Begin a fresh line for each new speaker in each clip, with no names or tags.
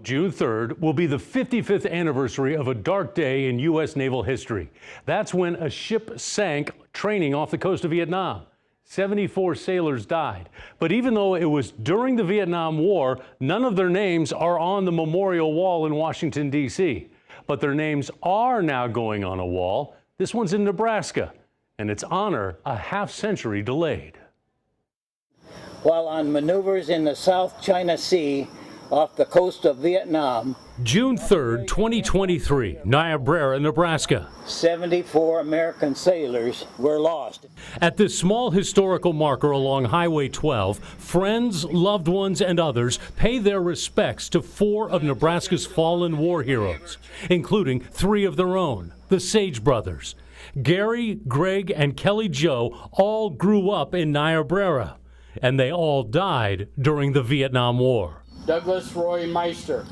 Tomorrow, June 3rd, will be the 55th anniversary of a dark day in U.S. naval history. That's when a ship sank training off the coast of Vietnam. 74 sailors died. But even though it was during the Vietnam War, none of their names are on the memorial wall in Washington, D.C. But their names are now going on a wall. This one's in Nebraska, and its honor a half-century delayed.
While on maneuvers in the South China Sea off the coast of Vietnam,
June 3rd, 2023, Niobrara, Nebraska.
74 American sailors were lost.
At this small historical marker along Highway 12, friends, loved ones, and others pay their respects to 4 of Nebraska's fallen war heroes, including 3 of their own, the Sage brothers. Gary, Greg, and Kelly Jo all grew up in Niobrara, and they all died during the Vietnam War.
Douglas Roy Meister.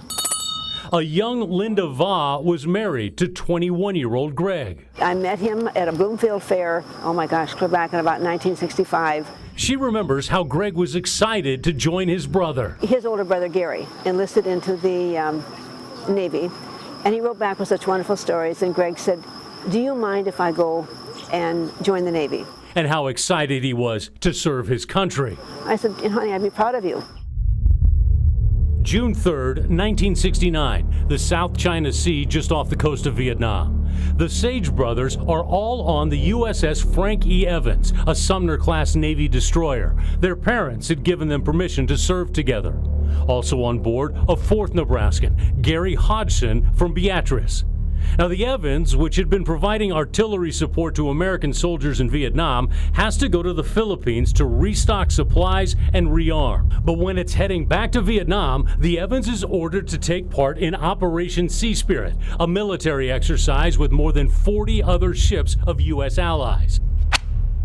A young Linda Va was married to 21-year-old Greg.
I met him at a Bloomfield fair, oh my gosh, back in about 1965.
She remembers how Greg was excited to join his brother.
His older brother, Gary, enlisted into the Navy, and he wrote back with such wonderful stories, and Greg said, "Do you mind if I go and join the Navy?"
And how excited he was to serve his country.
I said, "Honey, I'd be proud of you."
June 3rd, 1969, the South China Sea just off the coast of Vietnam. The Sage brothers are all on the USS Frank E. Evans, a Sumner-class Navy destroyer. Their parents had given them permission to serve together. Also on board, a 4th Nebraskan, Gary Hodgson from Beatrice. Now, the Evans, which had been providing artillery support to American soldiers in Vietnam, has to go to the Philippines to restock supplies and rearm. But when it's heading back to Vietnam, the Evans is ordered to take part in Operation Sea Spirit, a military exercise with more than 40 other ships of U.S. allies.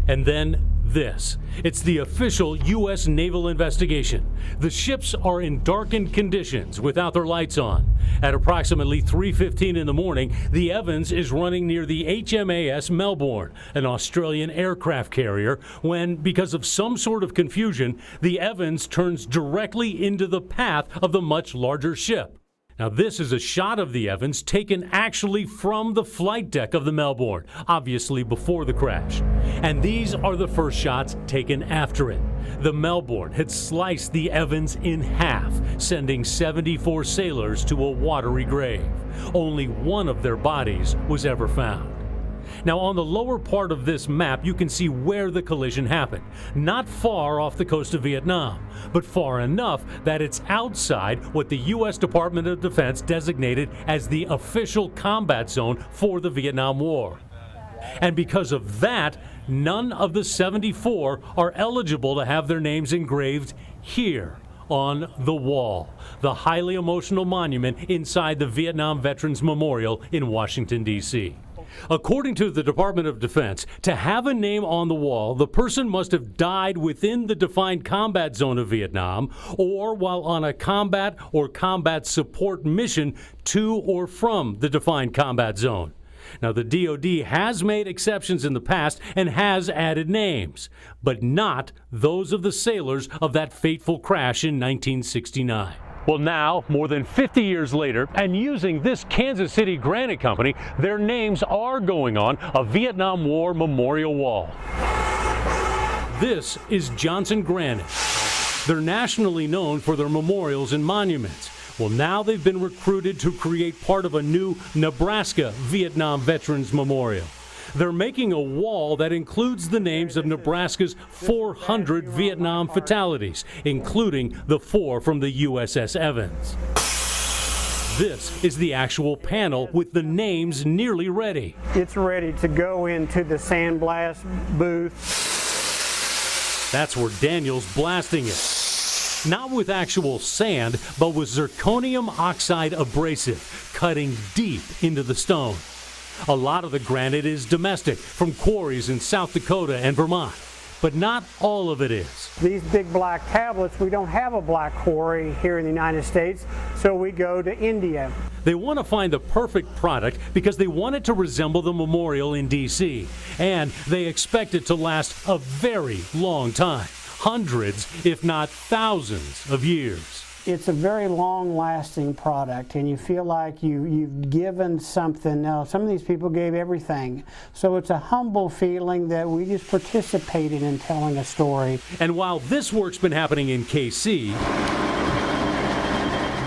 And then this. It's the official U.S. naval investigation. The ships are in darkened conditions without their lights on. At approximately 3:15 in the morning, the Evans is running near the HMAS Melbourne, an Australian aircraft carrier, when, because of some sort of confusion, the Evans turns directly into the path of the much larger ship. Now, this is a shot of the Evans taken actually from the flight deck of the Melbourne, obviously before the crash. And these are the first shots taken after it. The Melbourne had sliced the Evans in half, sending 74 sailors to a watery grave. Only one of their bodies was ever found. Now, on the lower part of this map, you can see where the collision happened. Not far off the coast of Vietnam, but far enough that it's outside what the U.S. Department of Defense designated as the official combat zone for the Vietnam War. And because of that, none of the 74 are eligible to have their names engraved here on the wall, the highly emotional monument inside the Vietnam Veterans Memorial in Washington, D.C. According to the Department of Defense, to have a name on the wall, the person must have died within the defined combat zone of Vietnam or while on a combat or combat support mission to or from the defined combat zone. Now, the DoD has made exceptions in the past and has added names, but not those of the sailors of that fateful crash in 1969. Well, now, more than 50 years later, and using this Kansas City granite company, their names are going on a Vietnam War memorial wall. This is Johnson Granite. They're nationally known for their memorials and monuments. Well, now they've been recruited to create part of a new Nebraska Vietnam Veterans Memorial. They're making a wall that includes the names of Nebraska's 400 Vietnam fatalities, including the 4 from the USS Evans. This is the actual panel with the names nearly ready.
It's ready to go into the sandblast booth.
That's where Daniel's blasting it. Not with actual sand, but with zirconium oxide abrasive, cutting deep into the stone. A lot of the granite is domestic, from quarries in South Dakota and Vermont, but not all of it is.
These big black tablets, we don't have a black quarry here in the United States, so we go to India.
They want to find the perfect product because they want it to resemble the memorial in D.C., and they expect it to last a very long time, hundreds, if not thousands of years.
It's a very long-lasting product, and you feel like you've given something. Now, some of these people gave everything, so it's a humble feeling that we just participated in telling a story.
And while this work's been happening in KC,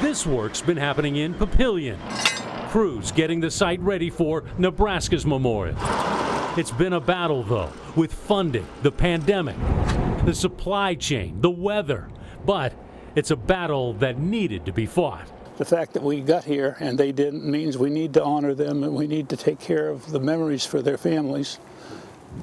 this work's been happening in Papillion. Crews getting the site ready for Nebraska's memorial. It's been a battle, though, with funding, the pandemic, the supply chain, the weather, but it's a battle that needed to be fought.
The fact that we got here and they didn't means we need to honor them, and we need to take care of the memories for their families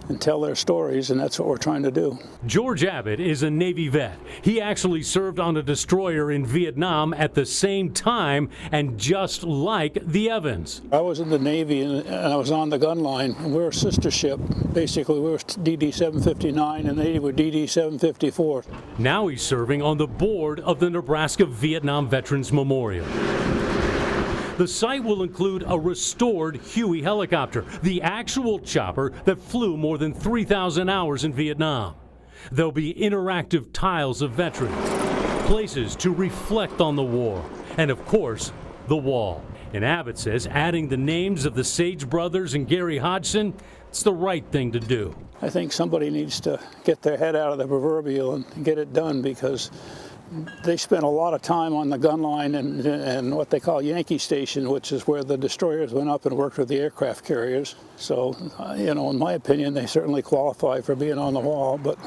and tell their stories, and that's what we're trying to do.
George Abbott is a Navy vet. He actually served on a destroyer in Vietnam at the same time, and just like the Evans.
I was in the Navy and I was on the gun line. We were a sister ship. Basically, we were DD-759 and they were DD-754.
Now he's serving on the board of the Nebraska Vietnam Veterans Memorial. The site will include a restored Huey helicopter, the actual chopper that flew more than 3,000 hours in Vietnam. There'll be interactive tiles of veterans, places to reflect on the war, and of course, the wall. And Abbott says adding the names of the Sage brothers and Gary Hodgson, it's the right thing to do.
I think somebody needs to get their head out of the proverbial and get it done, because they spent a lot of time on the gun line and what they call Yankee Station, which is where the destroyers went up and worked with the aircraft carriers. So, you know, in my opinion, they certainly qualify for being on the wall, but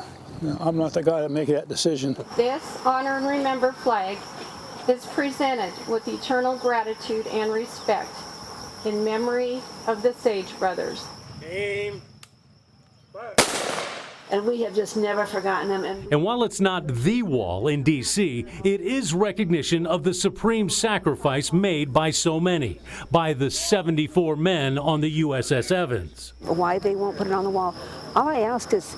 I'm not the guy to make that decision.
This Honor and Remember flag is presented with eternal gratitude and respect in memory of the Sage brothers.
Aim.
And we have just never forgotten them.
And while it's not the wall in D.C., it is recognition of the supreme sacrifice made by so many, by the 74 men on the USS Evans.
Why they won't put it on the wall? All I ask is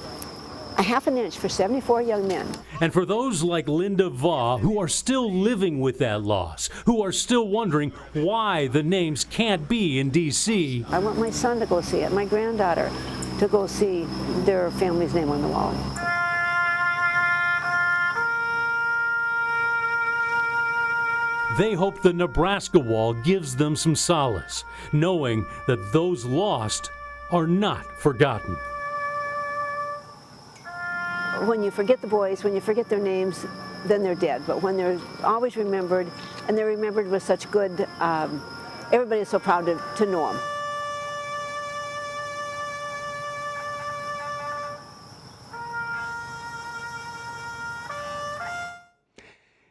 a half an inch for 74 young men.
And for those like Linda Vaugh who are still living with that loss, who are still wondering why the names can't be in D.C.
I want my son to go see it, my granddaughter to go see their family's name on the wall.
They hope the Nebraska wall gives them some solace, knowing that those lost are not forgotten.
When you forget the boys, when you forget their names, then they're dead. But when they're always remembered, and they're remembered with such good, everybody's so proud to know them.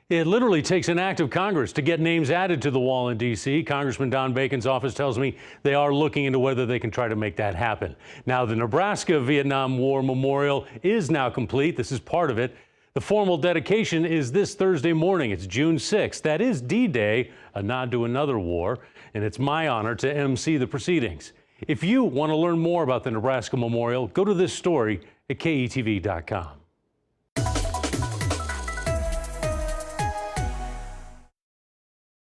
It literally takes an act of Congress to get names added to the wall in D.C. Congressman Don Bacon's office tells me they are looking into whether they can try to make that happen. Now, the Nebraska Vietnam War Memorial is now complete. This is part of it. The formal dedication is this Thursday morning. It's June 6th. That is D-Day, a nod to another war, and it's my honor to MC the proceedings. If you want to learn more about the Nebraska Memorial, go to this story at KETV.com.